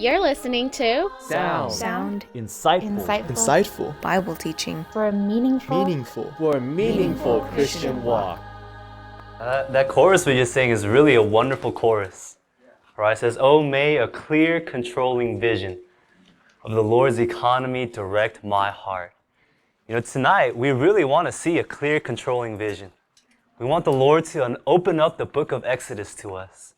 You're listening to Sound. Insightful. Bible teaching. For a Meaningful. For a meaningful Christian walk. That chorus we just sang is really a wonderful chorus. Right? It says, "Oh, may a clear, controlling vision of the Lord's economy direct my heart." You know, tonight we really want to see a clear, controlling vision. We want the Lord to open up the book of Exodus to us.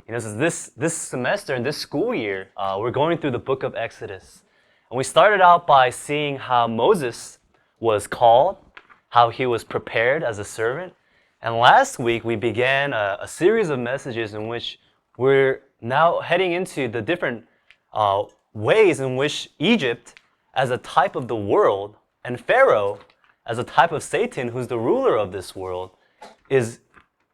You know, so this semester and this school year, we're going through the book of Exodus. And we started out by seeing how Moses was called, how he was prepared as a servant. And last week, we began a series of messages in which we're now heading into the different ways in which Egypt, as a type of the world, and Pharaoh, as a type of Satan, who's the ruler of this world, is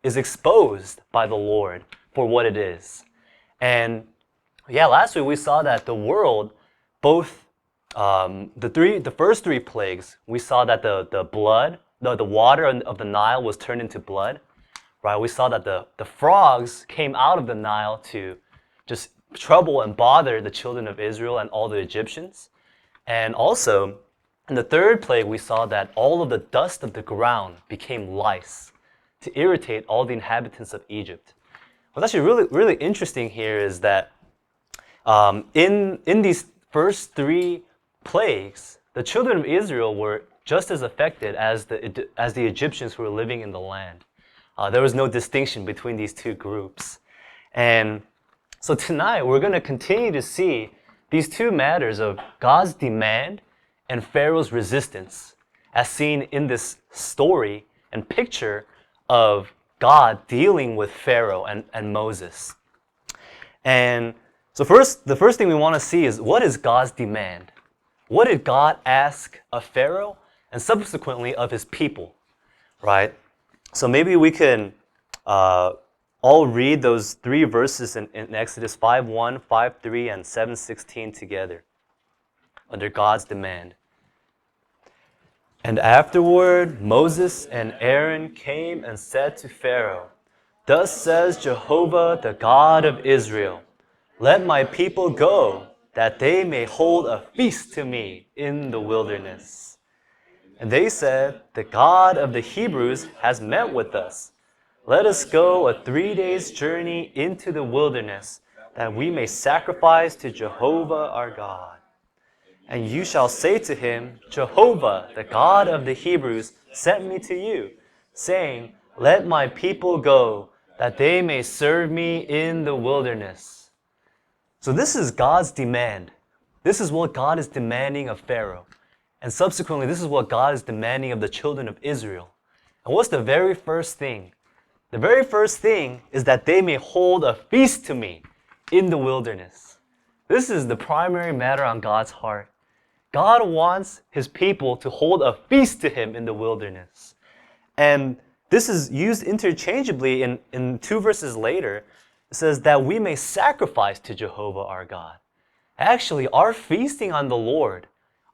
exposed by the Lord for what it is. And last week we saw that the world, both the first three plagues, we saw that the water of the Nile was turned into blood, right? We saw that the frogs came out of the Nile to just trouble and bother the children of Israel and all the Egyptians. And also, in the third plague, we saw that all of the dust of the ground became lice to irritate all the inhabitants of Egypt. What's actually really, really interesting here is that in these first three plagues, the children of Israel were just as affected as the Egyptians who were living in the land. There was no distinction between these two groups. And so tonight, we're going to continue to see these two matters of God's demand and Pharaoh's resistance, as seen in this story and picture of God dealing with Pharaoh and Moses. And so the first thing we want to see is, what is God's demand? What did God ask of Pharaoh and subsequently of his people, right? So maybe we can all read those three verses in Exodus 5:1, 5:3, and 7:16 together under God's demand. "And afterward Moses and Aaron came and said to Pharaoh, 'Thus says Jehovah, the God of Israel, let my people go, that they may hold a feast to me in the wilderness.' And they said, 'The God of the Hebrews has met with us. Let us go a 3 days' journey into the wilderness, that we may sacrifice to Jehovah our God. And you shall say to him, Jehovah, the God of the Hebrews, sent me to you, saying, Let my people go, that they may serve me in the wilderness.'" So this is God's demand. This is what God is demanding of Pharaoh. And subsequently, this is what God is demanding of the children of Israel. And what's the very first thing? The very first thing is that they may hold a feast to me in the wilderness. This is the primary matter on God's heart. God wants his people to hold a feast to him in the wilderness. And this is used interchangeably in two verses later. It says that we may sacrifice to Jehovah our God. Actually, our feasting on the Lord,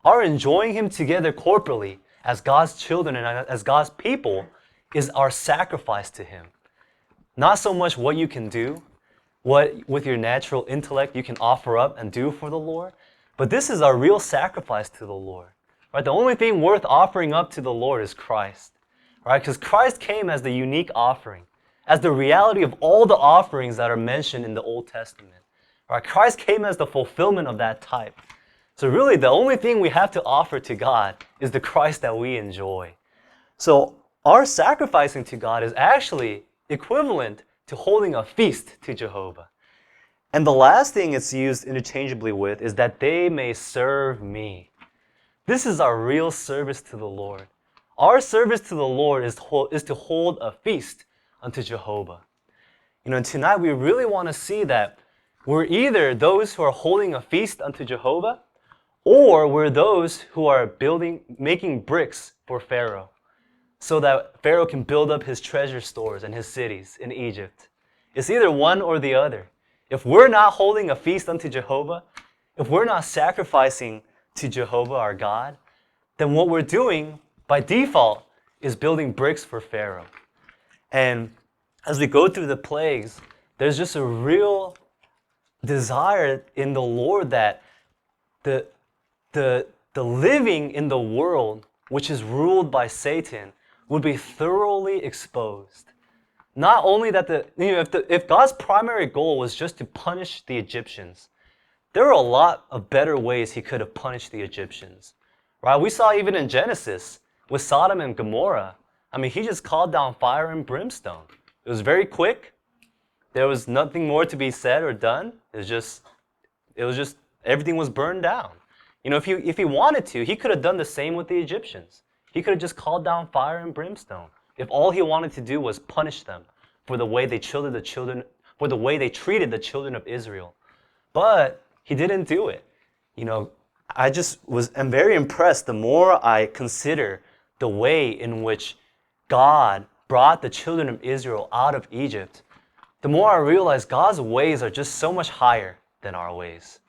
our enjoying him together corporately as God's children and as God's people, is our sacrifice to him. Not so much what you can do, what with your natural intellect you can offer up and do for the Lord, but this is our real sacrifice to the Lord. Right? The only thing worth offering up to the Lord is Christ. Right? Because Christ came as the unique offering, as the reality of all the offerings that are mentioned in the Old Testament. Right? Christ came as the fulfillment of that type. So really, the only thing we have to offer to God is the Christ that we enjoy. So our sacrificing to God is actually equivalent to holding a feast to Jehovah. And the last thing it's used interchangeably with is that they may serve me. This is our real service to the Lord. Our service to the Lord is to hold a feast unto Jehovah. You know, and tonight we really want to see that we're either those who are holding a feast unto Jehovah, or we're those who are making bricks for Pharaoh, so that Pharaoh can build up his treasure stores and his cities in Egypt. It's either one or the other. If we're not holding a feast unto Jehovah, if we're not sacrificing to Jehovah our God, then what we're doing by default is building bricks for Pharaoh. And as we go through the plagues, there's just a real desired in the Lord that the, the living in the world, which is ruled by Satan, would be thoroughly exposed. Not only that if God's primary goal was just to punish the Egyptians, there were a lot of better ways he could have punished the Egyptians. Right? We saw even in Genesis with Sodom and Gomorrah. I mean, he just called down fire and brimstone. It was very quick. There was nothing more to be said or done. It was just everything was burned down. If he wanted to, he could have done the same with the Egyptians. He could have just called down fire and brimstone if all he wanted to do was punish them for the way they treated the children of Israel. But he didn't do it. I'm very impressed the more I consider the way in which God brought the children of Israel out of Egypt, the more I realize God's ways are just so much higher than our ways.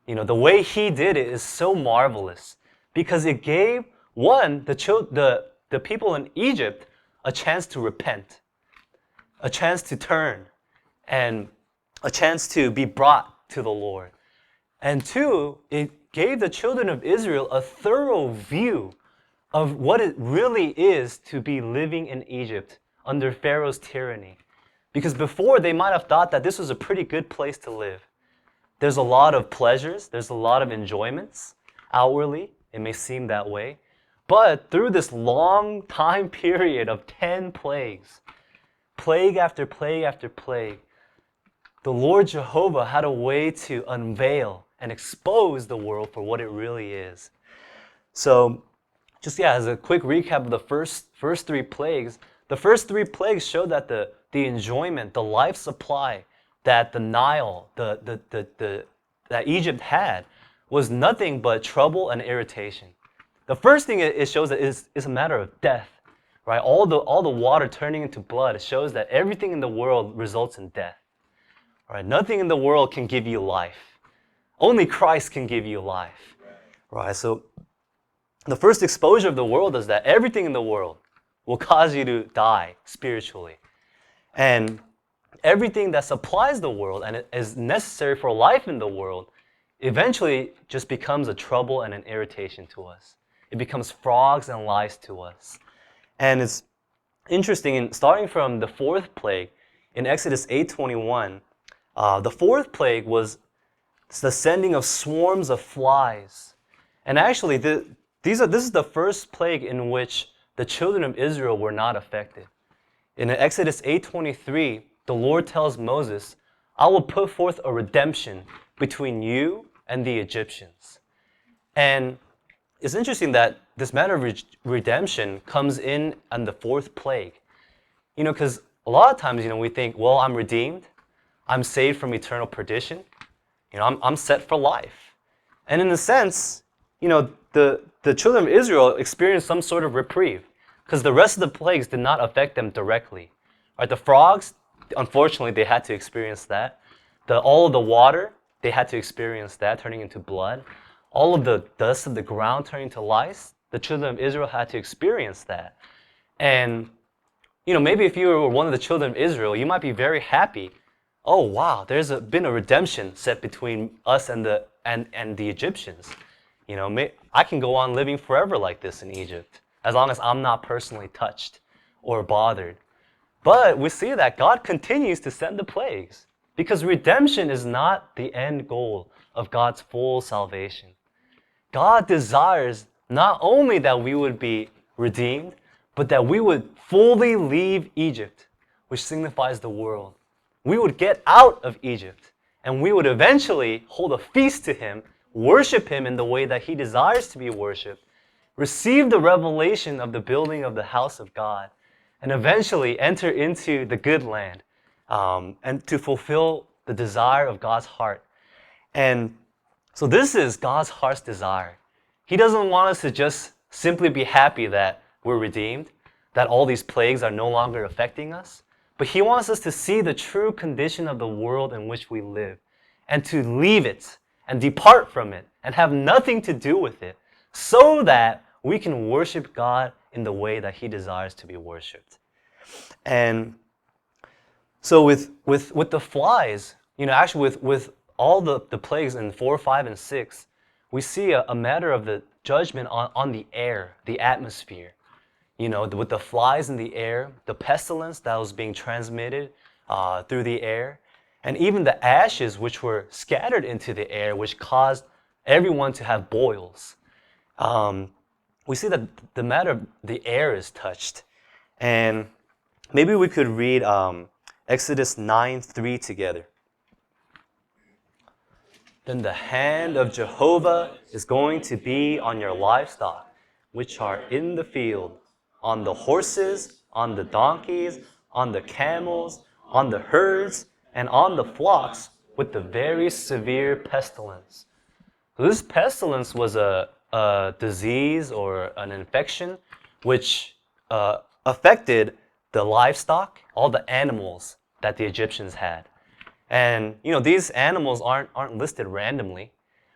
The way he did it is so marvelous because it gave, the people in Egypt a chance to repent, a chance to turn, and a chance to be brought to the Lord. And two, it gave the children of Israel a thorough view of what it really is to be living in Egypt under Pharaoh's tyranny. Because before, they might have thought that this was a pretty good place to live. There's a lot of pleasures, there's a lot of enjoyments. Outwardly, it may seem that way. But through this long time period of 10 plagues, plague after plague after plague, the Lord Jehovah had a way to unveil and expose the world for what it really is. So, as a quick recap of the first three plagues, the first three plagues showed that the enjoyment, the life supply that the Nile, that Egypt had, was nothing but trouble and irritation. The first thing it shows that is a matter of death, right? All the water turning into blood. It shows that everything in the world results in death. Right? Nothing in the world can give you life. Only Christ can give you life. Right? So the first exposure of the world is that everything in the world will cause you to die spiritually. And everything that supplies the world and is necessary for life in the world eventually just becomes a trouble and an irritation to us. It becomes frogs and lice to us. And it's interesting, starting from the fourth plague, in Exodus 8:21, the fourth plague was the sending of swarms of flies. And actually, this is the first plague in which the children of Israel were not affected. In Exodus 8:23, the Lord tells Moses, I will put forth a redemption between you and the Egyptians. And it's interesting that this matter of redemption comes in on the fourth plague. Because a lot of times, we think, well, I'm redeemed. I'm saved from eternal perdition. I'm set for life. And in a sense, the children of Israel experienced some sort of reprieve because the rest of the plagues did not affect them directly. Right? The frogs, unfortunately, they had to experience that. All of the water, they had to experience that, turning into blood. All of the dust of the ground turning to lice, the children of Israel had to experience that. And, maybe if you were one of the children of Israel, you might be very happy. Oh, wow, there's been a redemption set between us and the Egyptians. I can go on living forever like this in Egypt, as long as I'm not personally touched or bothered. But we see that God continues to send the plagues because redemption is not the end goal of God's full salvation. God desires not only that we would be redeemed, but that we would fully leave Egypt, which signifies the world. We would get out of Egypt, and we would eventually hold a feast to Him, worship Him in the way that He desires to be worshipped, receive the revelation of the building of the house of God, and eventually enter into the good land and to fulfill the desire of God's heart. And so this is God's heart's desire. He doesn't want us to just simply be happy that we're redeemed, that all these plagues are no longer affecting us, but He wants us to see the true condition of the world in which we live and to leave it and depart from it and have nothing to do with it so that we can worship God in the way that He desires to be worshipped. And so with the flies, actually with all the plagues in 4, 5, and 6, we see a matter of the judgment on the air, the atmosphere. With the flies in the air, the pestilence that was being transmitted through the air, and even the ashes which were scattered into the air, which caused everyone to have boils. We see that the matter of the air is touched. And maybe we could read Exodus 9:3 together. Then the hand of Jehovah is going to be on your livestock, which are in the field, on the horses, on the donkeys, on the camels, on the herds, and on the flocks, with the very severe pestilence. So this pestilence was a disease or an infection which affected the livestock, all the animals that the Egyptians had. And these animals aren't listed randomly,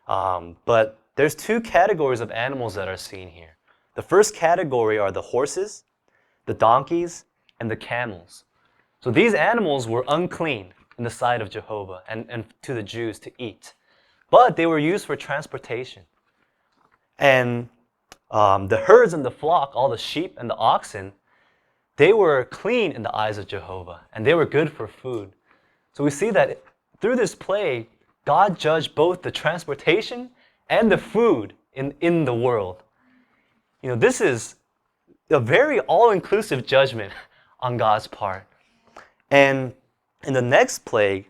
but there's two categories of animals that are seen here. The first category are the horses, the donkeys, and the camels. So these animals were unclean in the sight of Jehovah and to the Jews to eat, but they were used for transportation. And the herds and the flock, all the sheep and the oxen, they were clean in the eyes of Jehovah, and they were good for food. So we see that through this plague, God judged both the transportation and the food in the world. This is a very all-inclusive judgment on God's part. And in the next plague,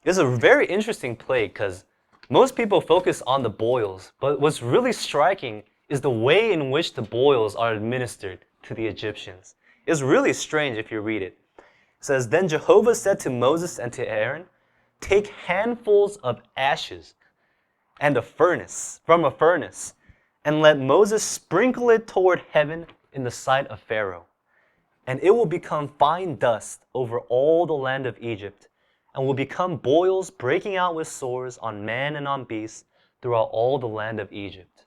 it's a very interesting plague because most people focus on the boils, but what's really striking is the way in which the boils are administered to the Egyptians. It's really strange if you read it. It says, "Then Jehovah said to Moses and to Aaron, take handfuls of ashes and from a furnace, and let Moses sprinkle it toward heaven in the sight of Pharaoh. And it will become fine dust over all the land of Egypt, and will become boils breaking out with sores on man and on beast throughout all the land of Egypt."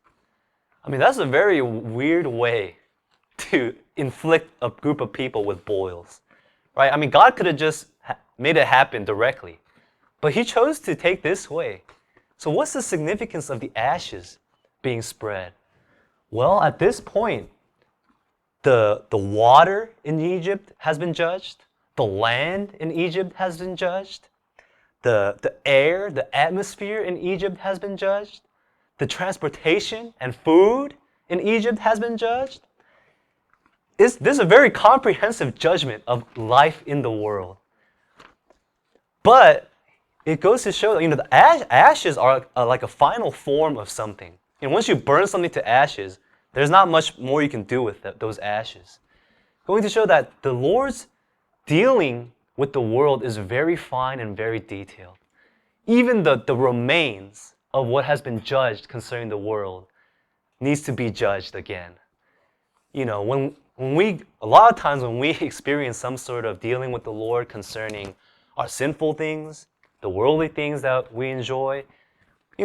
I mean, that's a very weird way to inflict a group of people with boils, right? I mean, God could have just made it happen directly, but He chose to take this way. So what's the significance of the ashes being spread? Well, at this point, the water in Egypt has been judged. The land in Egypt has been judged. The air, the atmosphere in Egypt has been judged. The transportation and food in Egypt has been judged. This is a very comprehensive judgment of life in the world. But it goes to show that the ashes are like a final form of something. And once you burn something to ashes, there's not much more you can do with those ashes. Going to show that the Lord's dealing with the world is very fine and very detailed. Even the remains of what has been judged concerning the world needs to be judged again. A lot of times when we experience some sort of dealing with the Lord concerning our sinful things, the worldly things that we enjoy,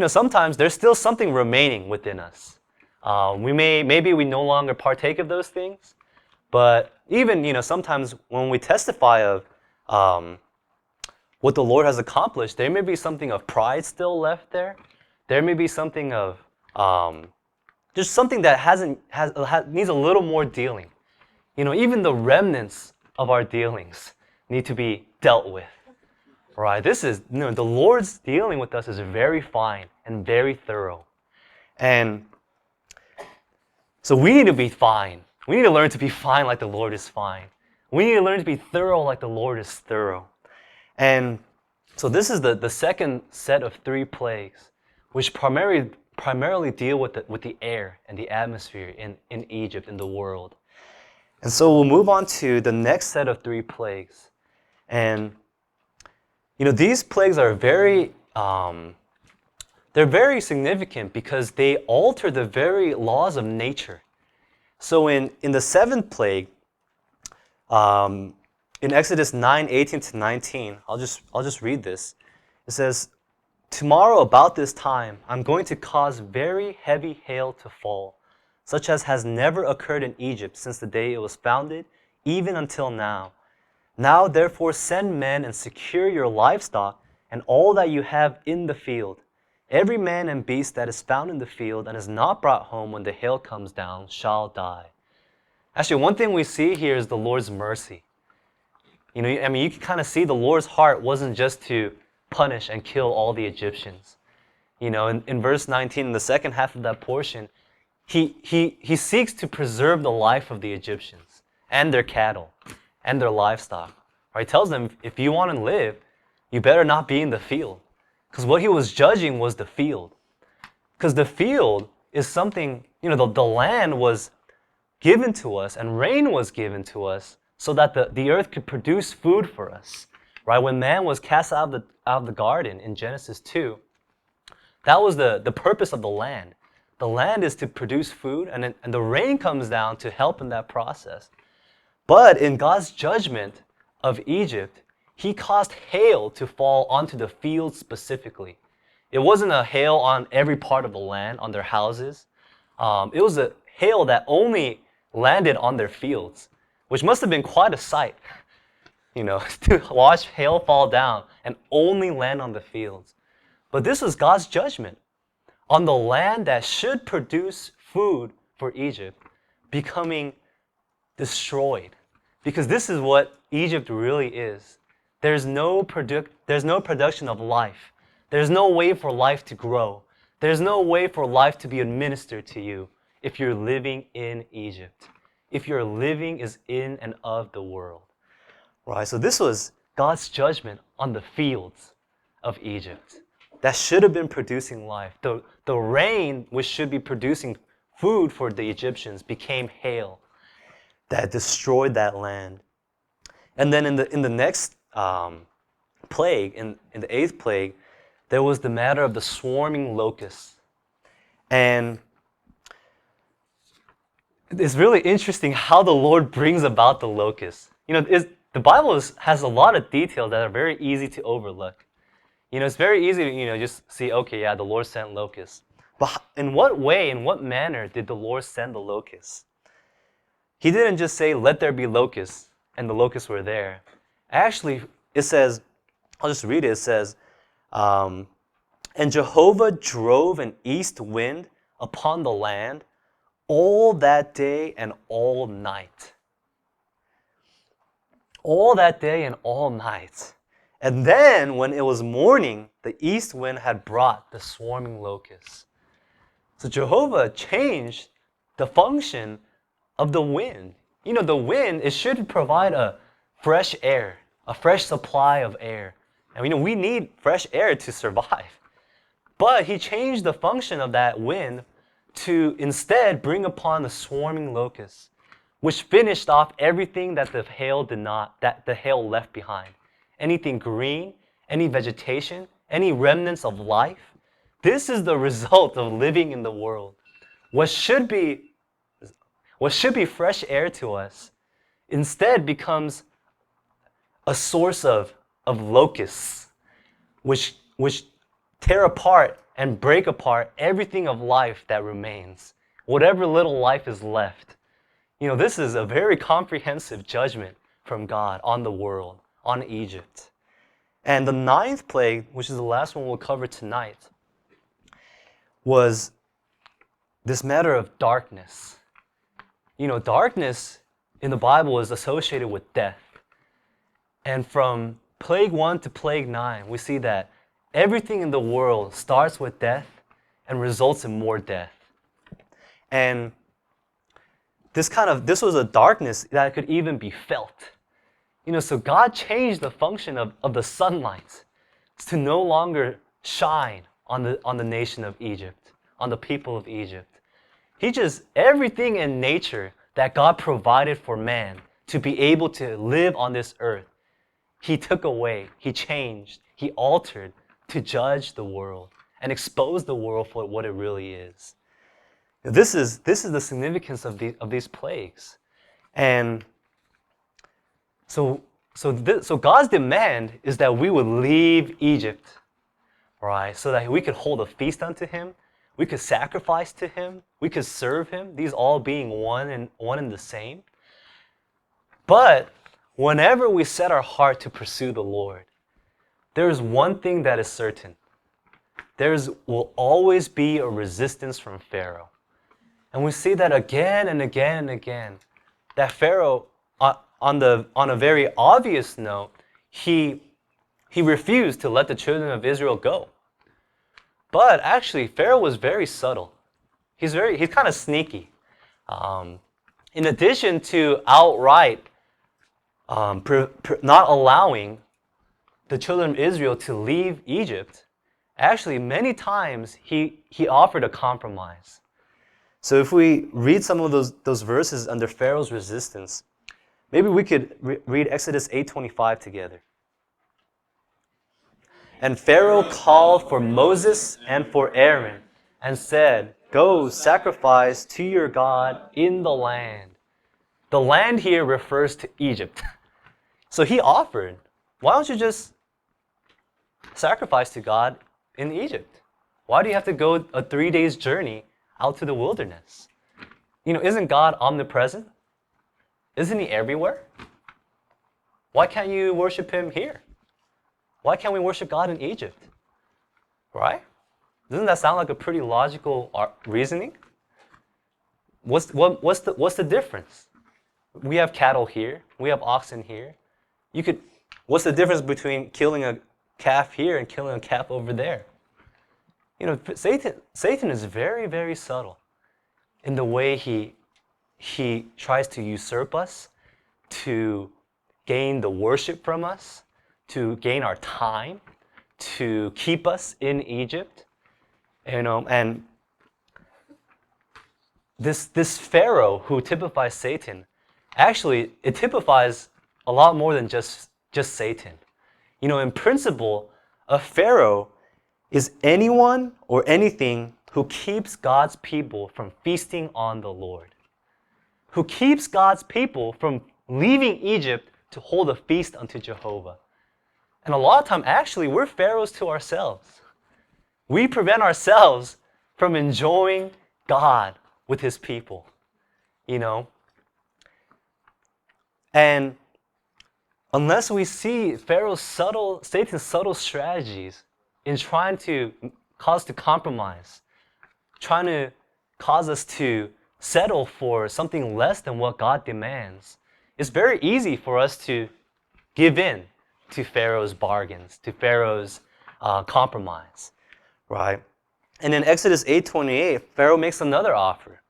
sometimes there's still something remaining within us. Maybe we no longer partake of those things, but even, sometimes when we testify of what the Lord has accomplished, there may be something of pride still left there. There may be something of just something that needs a little more dealing. Even the remnants of our dealings need to be dealt with. Right? This is, the Lord's dealing with us is very fine and very thorough. And so we need to be fine. We need to learn to be fine like the Lord is fine. We need to learn to be thorough like the Lord is thorough. And so this is the second set of 3 plagues, which primarily deal with the air and the atmosphere in Egypt, in the world. And so we'll move on to the next set of 3 plagues. And these plagues are they're very significant because they alter the very laws of nature. So in the 7th plague, in Exodus 9:18-19, I'll just read this. It says, "Tomorrow about this time, I'm going to cause very heavy hail to fall, such as has never occurred in Egypt since the day it was founded, even until now. Now, therefore, send men and secure your livestock and all that you have in the field. Every man and beast that is found in the field and is not brought home when the hail comes down shall die. Actually, one thing we see here is the Lord's mercy. You can kind of see the Lord's heart wasn't just to punish and kill all the Egyptians. In verse 19, in the second half of that portion, he seeks to preserve the life of the Egyptians and their cattle and their livestock. Right? He tells them, if you want to live, you better not be in the field. Because what he was judging was the field. Because the field is something, the land was given to us and rain was given to us so that the earth could produce food for us. Right? When man was cast out of the garden in Genesis 2, that was the purpose of the land. The land is to produce food, and the rain comes down to help in that process. But in God's judgment of Egypt, he caused hail to fall onto the fields specifically. It wasn't a hail on every part of the land, on their houses. It was a hail that only landed on their fields, which must have been quite a sight, to watch hail fall down and only land on the fields. But this was God's judgment on the land that should produce food for Egypt becoming destroyed. Because this is what Egypt really is. There's no production of life. There's no way for life to grow. There's no way for life to be administered to you if you're living in Egypt. If your living is in and of the world. Right? So this was God's judgment on the fields of Egypt that should have been producing life. The rain, which should be producing food for the Egyptians, became hail that destroyed that land. And then in the next plague, in the eighth plague, there was the matter of the swarming locusts. And it's really interesting how the Lord brings about the locusts. The Bible has a lot of details that are very easy to overlook. It's very easy to, just see, okay, yeah, the Lord sent locusts. But in what way, in what manner did the Lord send the locusts? He didn't just say, let there be locusts, and the locusts were there. Actually, it says, I'll just read it. It says, and Jehovah drove an east wind upon the land all that day and all night. All that day and all night. And then, when it was morning, the east wind had brought the swarming locusts. So Jehovah changed the function of the wind. The wind, it should provide a fresh air, a fresh supply of air. And we need fresh air to survive. But he changed the function of that wind to instead bring upon the swarming locusts, which finished off everything that the hail left behind. Anything green, any vegetation, any remnants of life. This is the result of living in the world. What should be fresh air to us instead becomes a source of locusts, which tear apart and break apart everything of life that remains. Whatever little life is left. This is a very comprehensive judgment from God on the world, on Egypt. And the ninth plague, which is the last one we'll cover tonight, was this matter of darkness. Darkness in the Bible is associated with death. And from plague 1 to plague 9, we see that everything in the world starts with death and results in more death. And this was a darkness that could even be felt. So God changed the function of the sunlight to no longer shine on the nation of Egypt, on the people of Egypt. Everything in nature that God provided for man to be able to live on this earth, he took away, he changed, he altered to judge the world and expose the world for what it really is. This is the significance of these plagues. And so God's demand is that we would leave Egypt, right? So that we could hold a feast unto him, we could sacrifice to him, we could serve him, these all being one and the same. But whenever we set our heart to pursue the Lord, there's one thing that is certain. There will always be a resistance from Pharaoh. And we see that again and again and again. That Pharaoh, on a very obvious note, he refused to let the children of Israel go. But actually, Pharaoh was very subtle. He's kind of sneaky. In addition to outright not allowing the children of Israel to leave Egypt, actually many times he offered a compromise. So if we read some of those verses under Pharaoh's resistance, maybe we could read Exodus 8:25 together. And Pharaoh called for Moses and for Aaron and said, "Go sacrifice to your God in the land." The land here refers to Egypt. So he offered, why don't you just sacrifice to God in Egypt? Why do you have to go a 3 days journey out to the wilderness? Isn't God omnipresent? Isn't he everywhere? Why can't you worship him here? Why can't we worship God in Egypt? Right? Doesn't that sound like a pretty logical reasoning? What's the difference? We have cattle here. We have oxen here. What's the difference between killing a calf here and killing a calf over there? Satan is very, very subtle in the way he tries to usurp us, to gain the worship from us, to gain our time, to keep us in Egypt. And this Pharaoh who typifies Satan, actually, it typifies a lot more than just Satan. In principle, a Pharaoh is anyone or anything who keeps God's people from feasting on the Lord, who keeps God's people from leaving Egypt to hold a feast unto Jehovah. And a lot of time, actually, we're pharaohs to ourselves. We prevent ourselves from enjoying God with his people, And unless we see Satan's subtle strategies in trying to cause us to compromise, trying to cause us to settle for something less than what God demands, it's very easy for us to give in to Pharaoh's bargains, to Pharaoh's compromise, right? And in Exodus 8:28, Pharaoh makes another offer.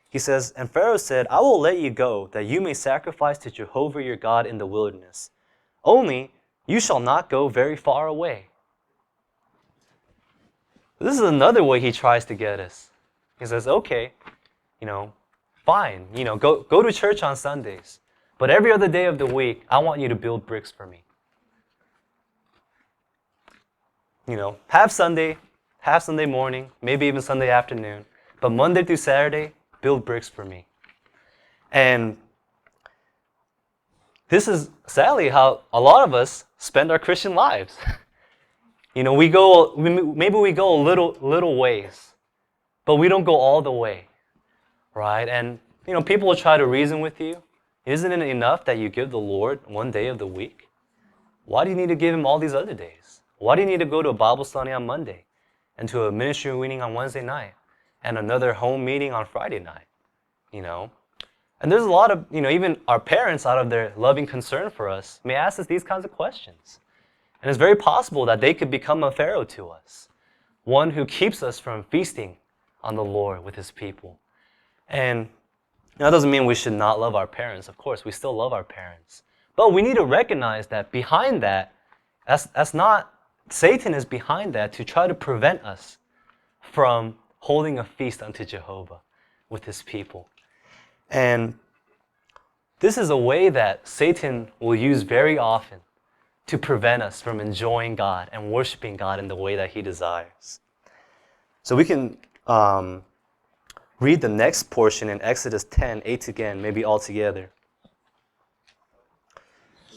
He says, "And Pharaoh said, I will let you go, that you may sacrifice to Jehovah your God in the wilderness. Only you shall not go very far away." This is another way he tries to get us. He says, okay, fine, go to church on Sundays, but every other day of the week, I want you to build bricks for me. Have Sunday morning, maybe even Sunday afternoon, but Monday through Saturday, build bricks for me. And this is sadly how a lot of us spend our Christian lives. Maybe we go a little ways, but we don't go all the way, right? And people will try to reason with you. Isn't it enough that you give the Lord one day of the week? Why do you need to give him all these other days? Why do you need to go to a Bible study on Monday, and to a ministry meeting on Wednesday night, and another home meeting on Friday night? And there's a lot of, even our parents, out of their loving concern for us, may ask us these kinds of questions. And it's very possible that they could become a Pharaoh to us, one who keeps us from feasting on the Lord with his people. And that doesn't mean we should not love our parents. Of course, we still love our parents. But we need to recognize that behind that's not, Satan is behind that to try to prevent us from holding a feast unto Jehovah with his people. And this is a way that Satan will use very often to prevent us from enjoying God and worshiping God in the way that he desires. So we can read the next portion in Exodus 10:8 again, maybe all together.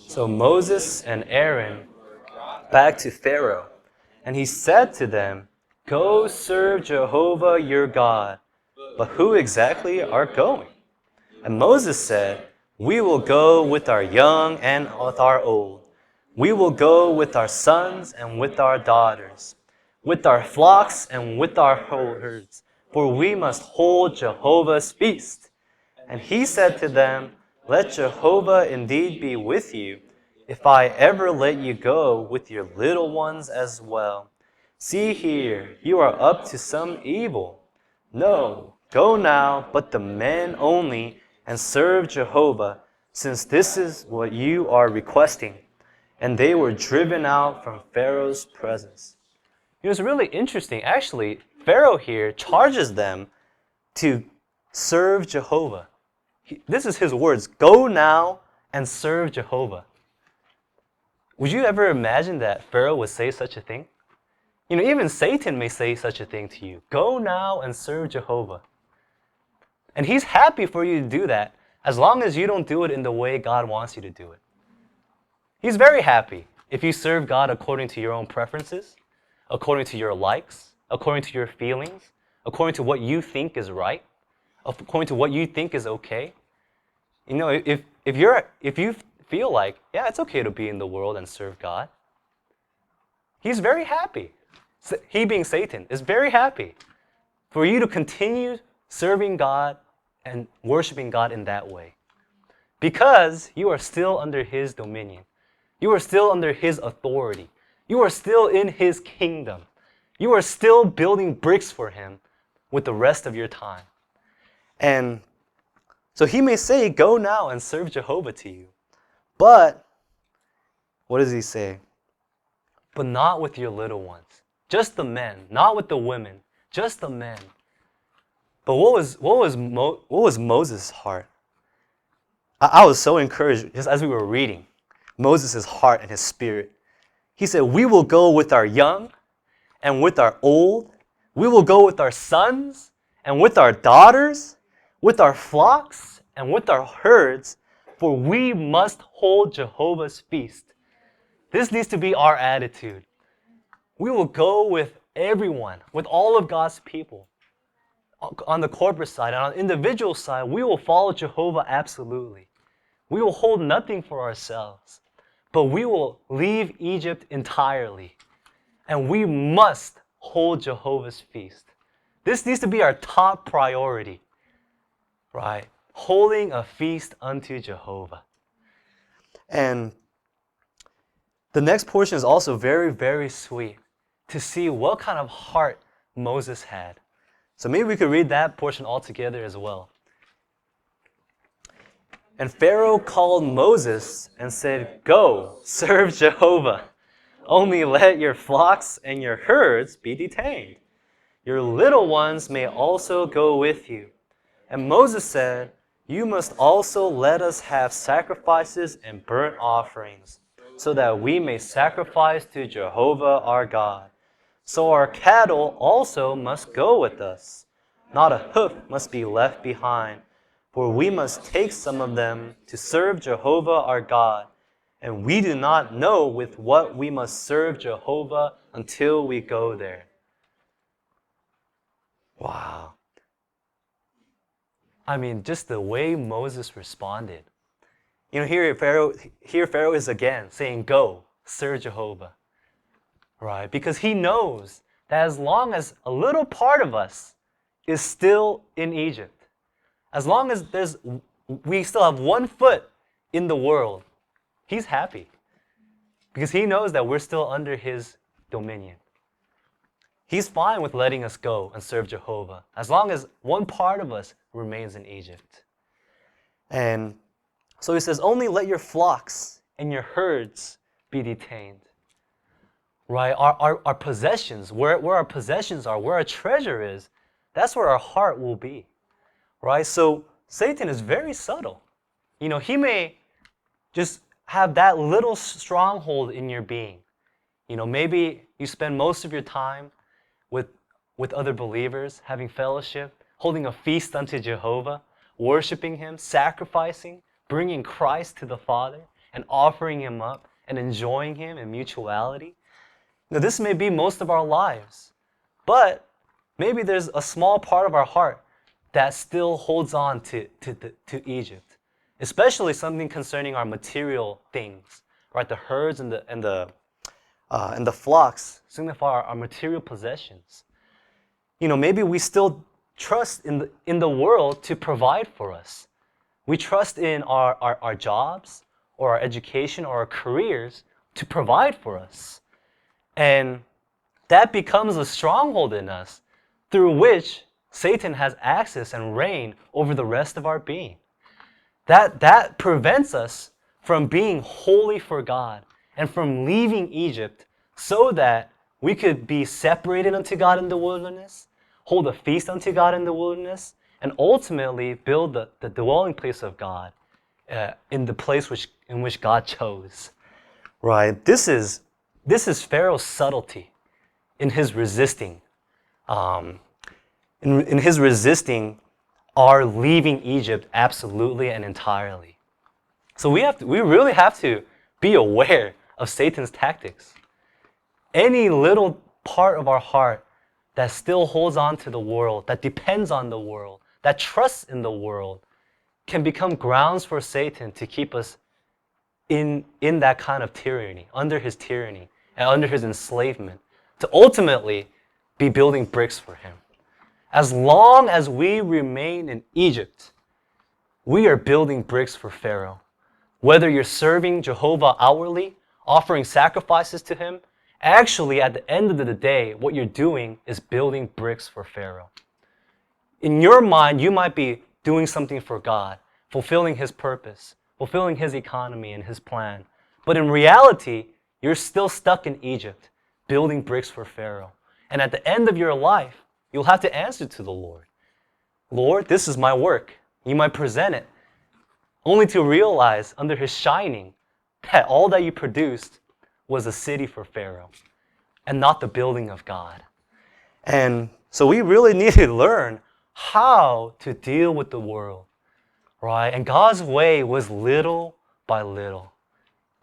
So Moses and Aaron back to Pharaoh, and he said to them, "Go serve Jehovah your God." But who exactly are going? And Moses said, "We will go with our young and with our old, We will go with our sons and with our daughters, with our flocks and with our herds, for we must hold Jehovah's feast. And he said to them, Let Jehovah indeed be with you, if I ever let you go with your little ones as well. See here, you are up to some evil. No, go now, but the men only, and serve Jehovah, since this is what you are requesting. And they were driven out from Pharaoh's presence. It was really interesting. Actually, Pharaoh here charges them to serve Jehovah. This is his words, go now and serve Jehovah. Would you ever imagine that Pharaoh would say such a thing? Even Satan may say such a thing to you. Go now and serve Jehovah. And he's happy for you to do that as long as you don't do it in the way God wants you to do it. He's very happy if you serve God according to your own preferences, according to your likes, according to your feelings, according to what you think is right, according to what you think is okay. If you feel like, yeah, it's okay to be in the world and serve God, he's very happy. He being Satan is very happy for you to continue serving God and worshiping God in that way. Because you are still under his dominion. You are still under his authority. You are still in his kingdom. You are still building bricks for him with the rest of your time. And so he may say, go now and serve Jehovah to you. But, what does he say? But not with your little ones. Just the men. Not with the women. Just the men. But what was Moses' heart? I was so encouraged just as we were reading Moses' heart and his spirit. He said, we will go with our young and with our old. We will go with our sons and with our daughters, with our flocks and with our herds, for we must hold Jehovah's feast. This needs to be our attitude. We will go with everyone, with all of God's people. On the corporate side and on the individual side, we will follow Jehovah absolutely. We will hold nothing for ourselves, but we will leave Egypt entirely. And we must hold Jehovah's feast. This needs to be our top priority, right? Holding a feast unto Jehovah. And the next portion is also very, very sweet to see what kind of heart Moses had. So maybe we could read that portion all together as well. And Pharaoh called Moses and said, Go, serve Jehovah. Only let your flocks and your herds be detained. Your little ones may also go with you. And Moses said, You must also let us have sacrifices and burnt offerings, so that we may sacrifice to Jehovah our God. So our cattle also must go with us. Not a hoof must be left behind, for we must take some of them to serve Jehovah our God. And we do not know with what we must serve Jehovah until we go there. Wow. I mean, just the way Moses responded. Here Pharaoh is again saying, Go, serve Jehovah. Right? Because he knows that as long as a little part of us is still in Egypt, as long as we still have 1 foot in the world, he's happy. Because he knows that we're still under his dominion. He's fine with letting us go and serve Jehovah, as long as 1 part of us remains in Egypt. And so he says, only let your flocks and your herds be detained. Right? Our possessions, where our possessions are, where our treasure is, that's where our heart will be. Right? So Satan is very subtle. He may just have that little stronghold in your being. Maybe you spend most of your time with other believers, having fellowship, holding a feast unto Jehovah, worshiping him, sacrificing, bringing Christ to the Father, and offering him up, and enjoying him in mutuality. This may be most of our lives, but maybe there's a small part of our heart that still holds on to Egypt, especially something concerning our material things, right? The herds and the flocks signify our material possessions. Maybe we still trust in the world to provide for us. We trust in our jobs or our education or our careers to provide for us. And that becomes a stronghold in us through which Satan has access and reign over the rest of our being. That prevents us from being holy for God and from leaving Egypt so that we could be separated unto God in the wilderness, hold a feast unto God in the wilderness, and ultimately build the dwelling place of God in the place in which God chose. Right? This is Pharaoh's subtlety in his resisting. In his resisting our leaving Egypt absolutely and entirely. So we really have to be aware of Satan's tactics. Any little part of our heart that still holds on to the world, that depends on the world, that trusts in the world, can become grounds for Satan to keep us in that kind of tyranny, under his tyranny, and under his enslavement, to ultimately be building bricks for him. As long as we remain in Egypt, we are building bricks for Pharaoh. Whether you're serving Jehovah outwardly, offering sacrifices to him, actually at the end of the day, what you're doing is building bricks for Pharaoh. In your mind, you might be doing something for God, fulfilling his purpose, fulfilling his economy and his plan. But in reality, you're still stuck in Egypt, building bricks for Pharaoh. And at the end of your life, you'll have to answer to the Lord. Lord, this is my work. You might present it, only to realize under his shining that all that you produced was a city for Pharaoh and not the building of God. And so we really need to learn how to deal with the world, right? And God's way was little by little.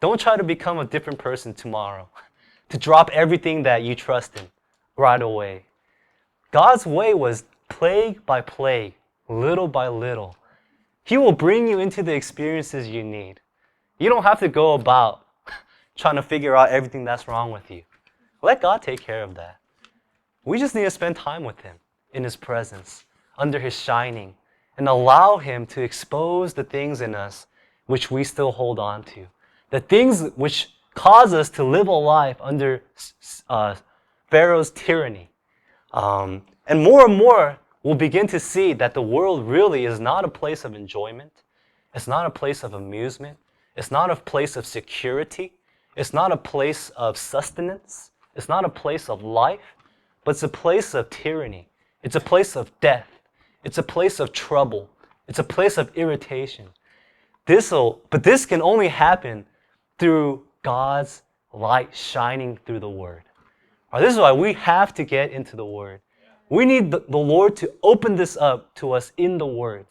Don't try to become a different person tomorrow, to drop everything that you trust in right away. God's way was plague by plague, little by little. He will bring you into the experiences you need. You don't have to go about trying to figure out everything that's wrong with you. Let God take care of that. We just need to spend time with him in his presence, under his shining, and allow him to expose the things in us which we still hold on to. The things which cause us to live a life under Pharaoh's tyranny. And more, we'll begin to see that the world really is not a place of enjoyment. It's not a place of amusement. It's not a place of security. It's not a place of sustenance. It's not a place of life, but it's a place of tyranny. It's a place of death. It's a place of trouble. It's a place of irritation. But this can only happen through God's light shining through the Word. This is why we have to get into the Word. We need the Lord to open this up to us in the Word.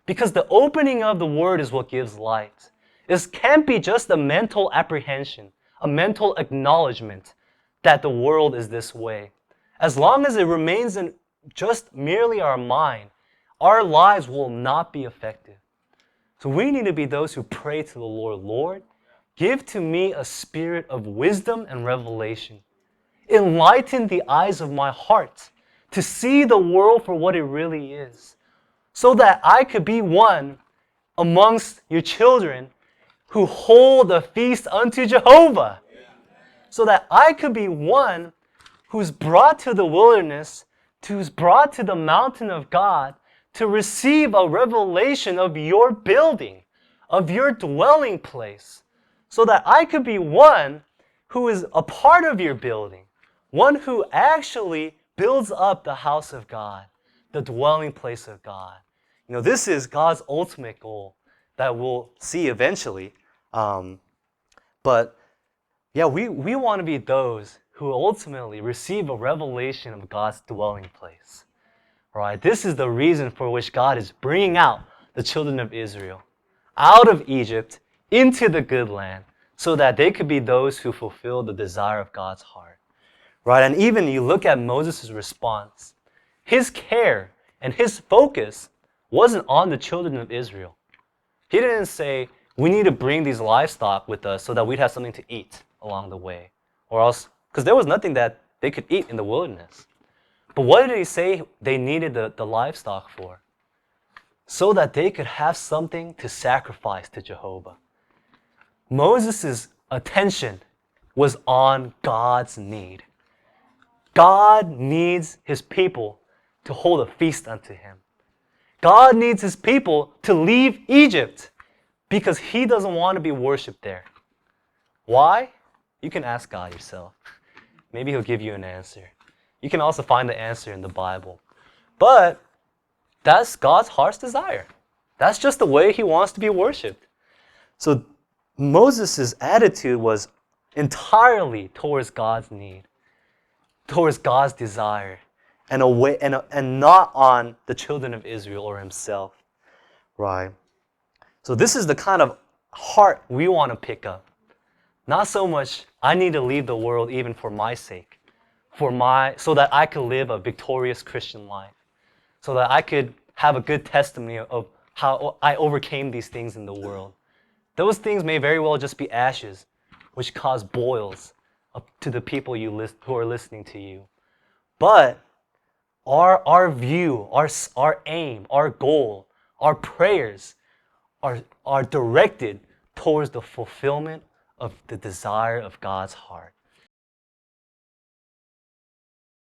Because the opening of the Word is what gives light. This can't be just a mental apprehension, a mental acknowledgement that the world is this way. As long as it remains in just merely our mind, our lives will not be effective. So we need to be those who pray to the Lord, Lord, give to me a spirit of wisdom and revelation. Enlighten the eyes of my heart to see the world for what it really is, so that I could be one amongst your children who hold a feast unto Jehovah, so that I could be one who's brought to the wilderness, who's brought to the mountain of God to receive a revelation of your building, of your dwelling place, so that I could be one who is a part of your building, one who actually builds up the house of God, the dwelling place of God. This is God's ultimate goal that we'll see eventually. But yeah, we want to be those who ultimately receive a revelation of God's dwelling place. Right? This is the reason for which God is bringing out the children of Israel out of Egypt into the good land, so that they could be those who fulfill the desire of God's heart. Right? And even you look at Moses' response, his care and his focus wasn't on the children of Israel. He didn't say, we need to bring these livestock with us so that we'd have something to eat along the way. Or else, because there was nothing that they could eat in the wilderness. But what did he say they needed the livestock for? So that they could have something to sacrifice to Jehovah. Moses' attention was on God's need. God needs his people to hold a feast unto him. God needs his people to leave Egypt because he doesn't want to be worshipped there. Why? You can ask God yourself. Maybe he'll give you an answer. You can also find the answer in the Bible. But that's God's heart's desire. That's just the way he wants to be worshipped. So Moses' attitude was entirely towards God's need, towards God's desire, and not on the children of Israel or himself. Right? So this is the kind of heart we want to pick up. Not so much, I need to leave the world even for my sake, so that I could live a victorious Christian life, so that I could have a good testimony of how I overcame these things in the world. Those things may very well just be ashes, which cause boils up to the people who are listening to you. But our view, our aim, our goal, our prayers are directed towards the fulfillment of the desire of God's heart.